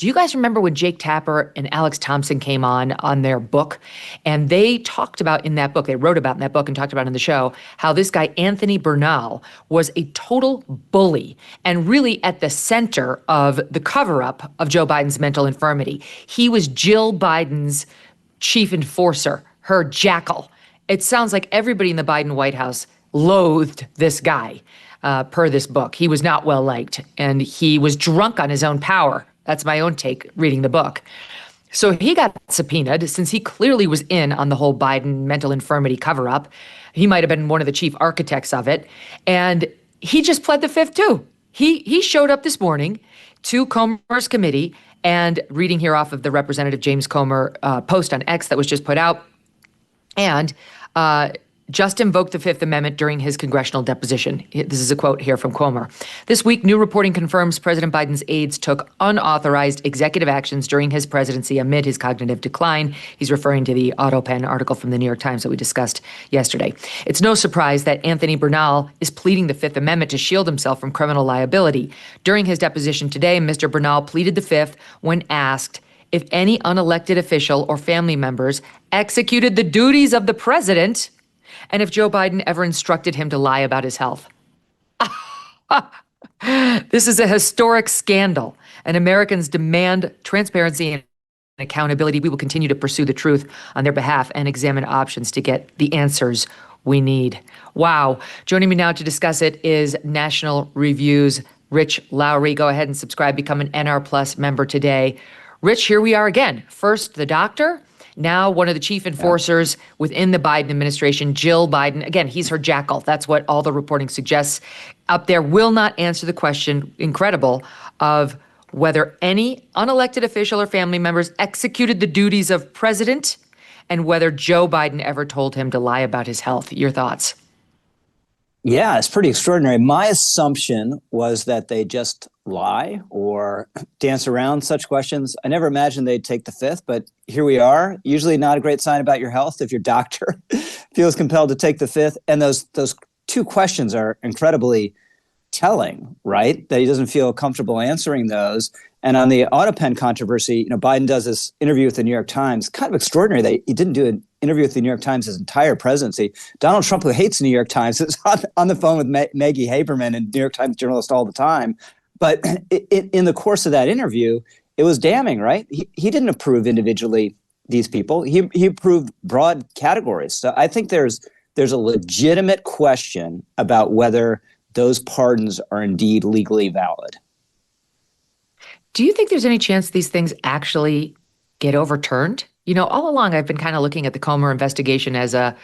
Do you guys remember when Jake Tapper and Alex Thompson came on their book? And they talked about in that book, they wrote about in that book and talked about in the show, how this guy, Anthony Bernal, was a total bully and really at the center of the cover-up of Joe Biden's mental infirmity. He was Jill Biden's chief enforcer, her jackal. It sounds like everybody in the Biden White House loathed this guy, per this book. He was not well liked, and he was drunk on his own power. That's my own take reading the book. So he got subpoenaed since he clearly was in on the whole Biden mental infirmity cover-up. He might have been one of the chief architects of it. And he just pled the fifth too. He showed up this morning to Comer's committee, and reading here off of the Representative James Comer post on X that was just put out, and just invoked the Fifth Amendment during his congressional deposition. This is a quote here from Comer. This week, new reporting confirms President Biden's aides took unauthorized executive actions during his presidency amid his cognitive decline. He's referring to the autopen article from the New York Times that we discussed yesterday. It's no surprise that Anthony Bernal is pleading the Fifth Amendment to shield himself from criminal liability. During his deposition today, Mr. Bernal pleaded the Fifth when asked if any unelected official or family members executed the duties of the president and if Joe Biden ever instructed him to lie about his health. This is a historic scandal, and Americans demand transparency and accountability. We will continue to pursue the truth on their behalf and examine options to get the answers we need. Wow. Joining me now to discuss it is National Review's Rich Lowry. Go ahead and subscribe, become an NR Plus member today. Rich, here we are again. First, the doctor. Now, one of the chief enforcers within the Biden administration, Jill Biden. Again, he's her jackal. That's what all the reporting suggests. Up there will not answer the question, incredible, of whether any unelected official or family members executed the duties of president and whether Joe Biden ever told him to lie about his health. Your thoughts? Yeah, it's pretty extraordinary. My assumption was that they just lie or dance around such questions. I never imagined they'd take the Fifth, but here we are. Usually not a great sign about your health if your doctor feels compelled to take the Fifth. And those two questions are incredibly telling, right? That he doesn't feel comfortable answering those. And on the autopen controversy, Biden does this interview with the New York Times. Kind of extraordinary that he didn't do an interview with the New York Times his entire presidency. Donald Trump, who hates the New York Times, is on the phone with Maggie Haberman, a New York Times journalist, all the time. But in the course of that interview, it was damning, right? He didn't approve individually these people. He approved broad categories. So I think there's a legitimate question about whether those pardons are indeed legally valid. Do you think there's any chance these things actually get overturned? All along I've been kind of looking at the Comer investigation as a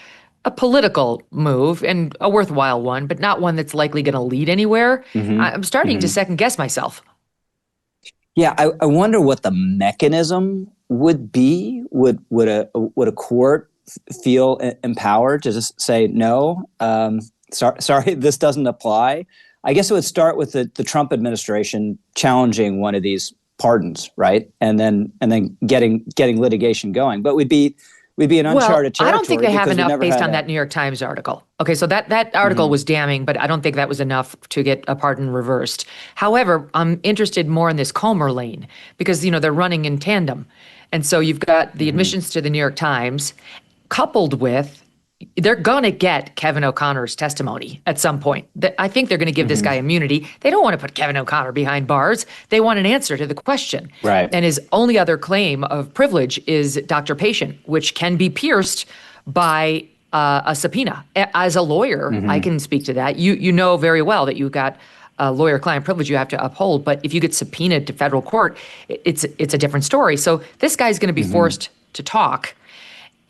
political move and a worthwhile one, but not one that's likely going to lead anywhere. I'm starting to second guess myself. Yeah, I wonder what the mechanism would be. Would a court feel empowered to just say no? Sorry, this doesn't apply. I guess it would start with the Trump administration challenging one of these pardons, right, and then getting litigation going. But we'd be in uncharted territory. I don't think they have enough based on that New York Times article. Okay, so that article was damning, but I don't think that was enough to get a pardon reversed. However, I'm interested more in this Comer lane because they're running in tandem, and so you've got the admissions to the New York Times coupled with. They're going to get Kevin O'Connor's testimony at some point. I think they're going to give this guy immunity. They don't want to put Kevin O'Connor behind bars. They want an answer to the question. Right. And his only other claim of privilege is Dr. Patient, which can be pierced by a subpoena. As a lawyer, I can speak to that. You know very well that you've got a lawyer-client privilege you have to uphold, but if you get subpoenaed to federal court, it's a different story. So this guy's going to be forced to talk.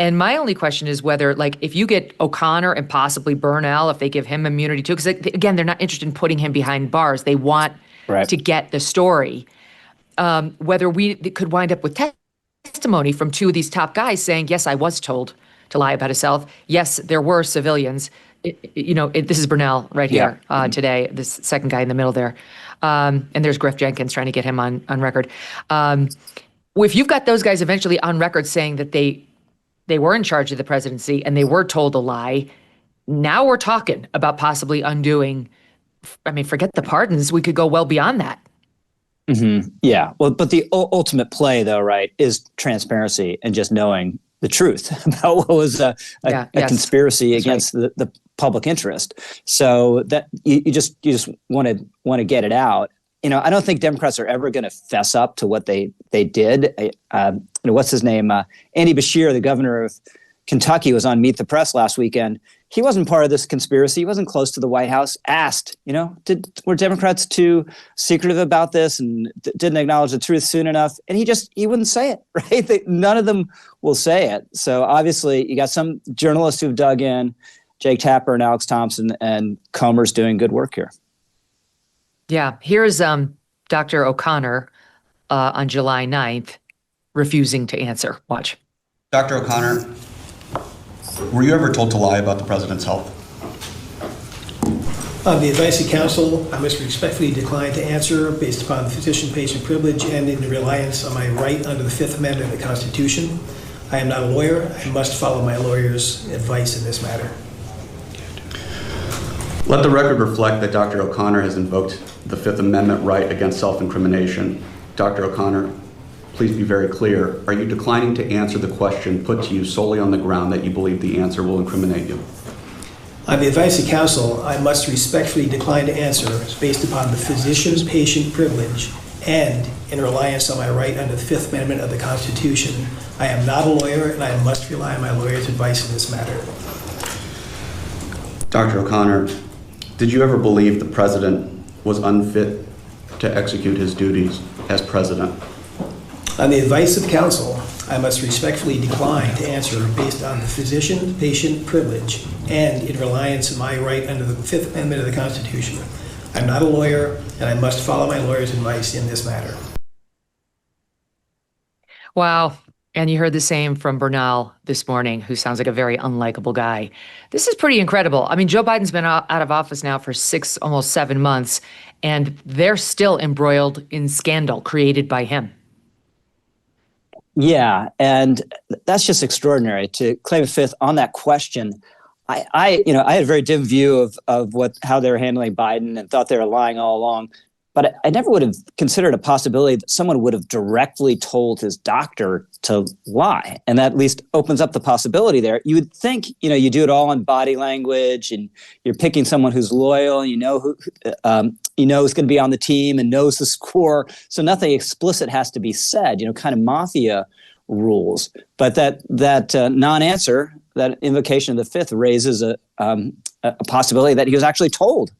And my only question is whether, if you get O'Connor and possibly Bernal, if they give him immunity too, because again, they're not interested in putting him behind bars. They want to get the story. Whether we could wind up with testimony from two of these top guys saying, yes, I was told to lie about his health. Yes, there were civilians. This is Bernal right here today, this second guy in the middle there. And there's Griff Jenkins trying to get him on record. If you've got those guys eventually on record saying that they were in charge of the presidency and they were told to lie. Now we're talking about possibly undoing. Forget the pardons. We could go well beyond that. Yeah. Well, but the ultimate play, though, right, is transparency and just knowing the truth about what was a conspiracy against the public interest. So that you just want to get it out. I don't think Democrats are ever going to fess up to what they did. What's his name? Andy Beshear, the governor of Kentucky, was on Meet the Press last weekend. He wasn't part of this conspiracy. He wasn't close to the White House. Asked, were Democrats too secretive about this and didn't acknowledge the truth soon enough? And he wouldn't say it, right? None of them will say it. So obviously you got some journalists who've dug in, Jake Tapper and Alex Thompson, and Comer's doing good work here. Yeah. Here's Dr. O'Connor on July 9th refusing to answer. Watch. Dr. O'Connor, were you ever told to lie about the president's health? On the advice of counsel, I must respectfully decline to answer based upon the physician-patient privilege and in reliance on my right under the Fifth Amendment of the Constitution. I am not a lawyer. I must follow my lawyer's advice in this matter. Let the record reflect that Dr. O'Connor has invoked the Fifth Amendment right against self-incrimination. Dr. O'Connor, please be very clear. Are you declining to answer the question put to you solely on the ground that you believe the answer will incriminate you? On the advice of counsel, I must respectfully decline to answer based upon the physician-patient privilege and in reliance on my right under the Fifth Amendment of the Constitution. I am not a lawyer, and I must rely on my lawyer's advice in this matter. Dr. O'Connor, did you ever believe the president was unfit to execute his duties as president? On the advice of counsel, I must respectfully decline to answer based on the physician-patient privilege and in reliance on my right under the Fifth Amendment of the Constitution. I'm not a lawyer, and I must follow my lawyer's advice in this matter. Wow. And you heard the same from Bernal this morning, who sounds like a very unlikable guy. This is pretty incredible. I mean, Joe Biden's been out of office now for almost 7 months, and they're still embroiled in scandal created by him. Yeah, and that's just extraordinary to claim a fifth on that question. I had a very dim view of how they were handling Biden and thought they were lying all along. But I never would have considered a possibility that someone would have directly told his doctor to lie. And that at least opens up the possibility there. You would think, you do it all in body language and you're picking someone who's loyal, and who's going to be on the team and knows the score. So nothing explicit has to be said, kind of mafia rules. But that non-answer, that invocation of the fifth, raises a possibility that he was actually told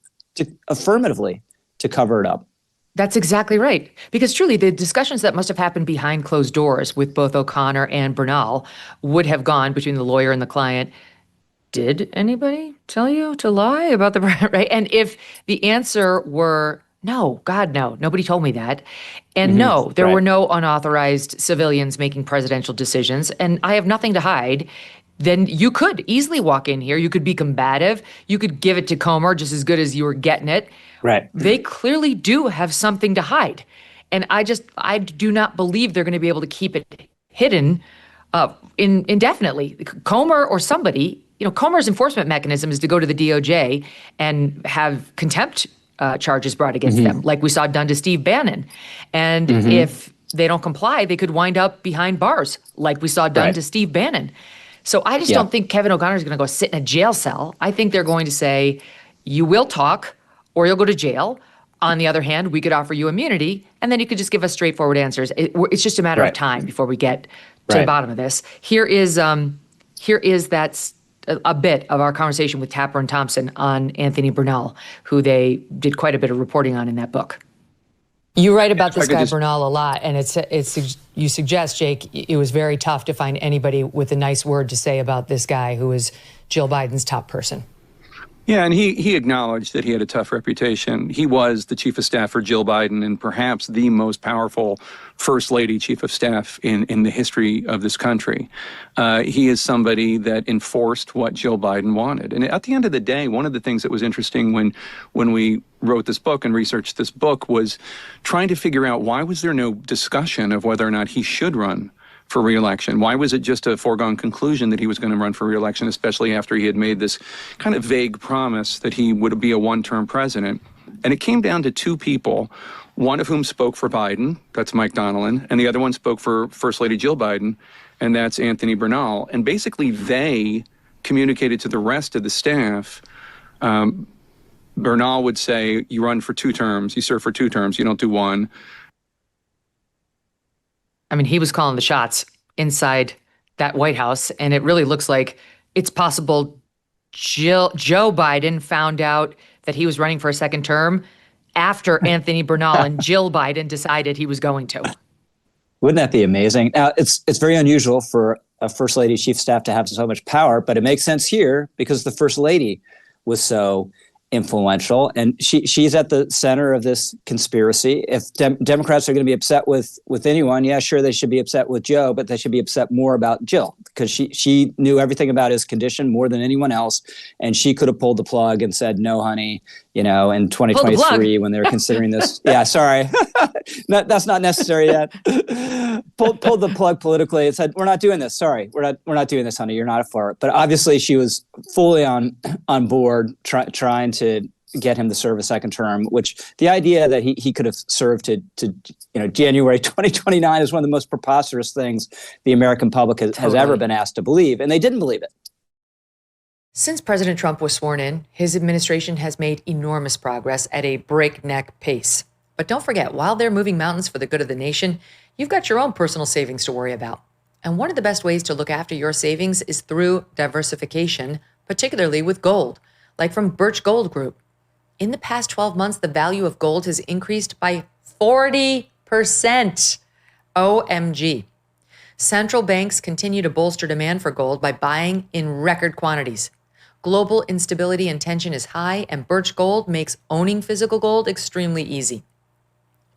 affirmatively to cover it up. That's exactly right. Because truly, the discussions that must have happened behind closed doors with both O'Connor and Bernal would have gone between the lawyer and the client. Did anybody tell you to lie about the right? And if the answer were no, God, no, nobody told me that. And no, there were no unauthorized civilians making presidential decisions, and I have nothing to hide, then you could easily walk in here. You could be combative. You could give it to Comer just as good as you were getting it. Right. They clearly do have something to hide. And I do not believe they're going to be able to keep it hidden indefinitely. Comer or somebody, Comer's enforcement mechanism is to go to the DOJ and have contempt charges brought against them, like we saw done to Steve Bannon. And if they don't comply, they could wind up behind bars, like we saw done to Steve Bannon. So I just don't think Kevin O'Connor is going to go sit in a jail cell. I think they're going to say, you will talk or you'll go to jail. On the other hand, we could offer you immunity, and then you could just give us straightforward answers. It's just a matter of time before we get to the bottom of this. Here is that a bit of our conversation with Tapper and Thompson on Anthony Bernal, who they did quite a bit of reporting on in that book. You write about this guy Bernal a lot, and you suggest, Jake, it was very tough to find anybody with a nice word to say about this guy who is Jill Biden's top person. Yeah, and he acknowledged that he had a tough reputation. He was the chief of staff for Jill Biden and perhaps the most powerful first lady chief of staff in the history of this country. He is somebody that enforced what Jill Biden wanted. And at the end of the day, one of the things that was interesting when we wrote this book and researched this book was trying to figure out why was there no discussion of whether or not he should run for re-election? Why was it just a foregone conclusion that he was going to run for re-election, especially after he had made this kind of vague promise that he would be a one-term president? And it came down to two people. one of whom spoke for Biden, that's Mike Donnellan, and the other one spoke for First Lady Jill Biden, and that's Anthony Bernal. And basically they communicated to the rest of the staff. Bernal would say, you run for 2 terms, you serve for 2 terms, you don't do 1. I mean, he was calling the shots inside that White House, and it really looks like it's possible Joe Biden found out that he was running for a second term after Anthony Bernal and Jill Biden decided he was going to. Wouldn't that be amazing? Now, it's very unusual for a First Lady Chief of Staff to have so much power, but it makes sense here because the First Lady was so influential, and she's at the center of this conspiracy. If Democrats are going to be upset with anyone, yeah, sure, they should be upset with Joe, but they should be upset more about Jill because she knew everything about his condition more than anyone else, and she could have pulled the plug and said, "No, honey," in 2023 when they were considering this. Yeah, sorry, that's not necessary yet. Pulled the plug politically and said, "We're not doing this. Sorry, we're not doing this, honey. You're not for it." But obviously, she was fully on board, trying to get him to serve a second term. Which the idea that he could have served to January 2029 is one of the most preposterous things the American public has ever been asked to believe, and they didn't believe it. Since President Trump was sworn in, his administration has made enormous progress at a breakneck pace. But don't forget, while they're moving mountains for the good of the nation, you've got your own personal savings to worry about. And one of the best ways to look after your savings is through diversification, particularly with gold, like from Birch Gold Group. In the past 12 months, the value of gold has increased by 40%. OMG. Central banks continue to bolster demand for gold by buying in record quantities. Global instability and tension is high, and Birch Gold makes owning physical gold extremely easy.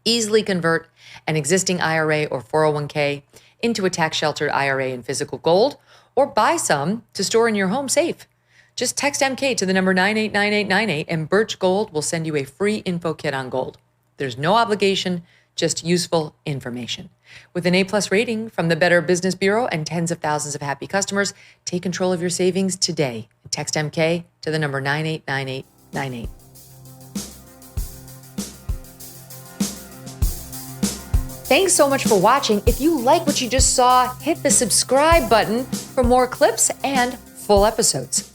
Easily convert an existing IRA or 401k into a tax-sheltered IRA in physical gold, or buy some to store in your home safe. Just text MK to the number 989898 and Birch Gold will send you a free info kit on gold. There's no obligation, just useful information. With an A+ rating from the Better Business Bureau and tens of thousands of happy customers, take control of your savings today. Text MK to the number 989898. Thanks so much for watching. If you like what you just saw, hit the subscribe button for more clips and full episodes.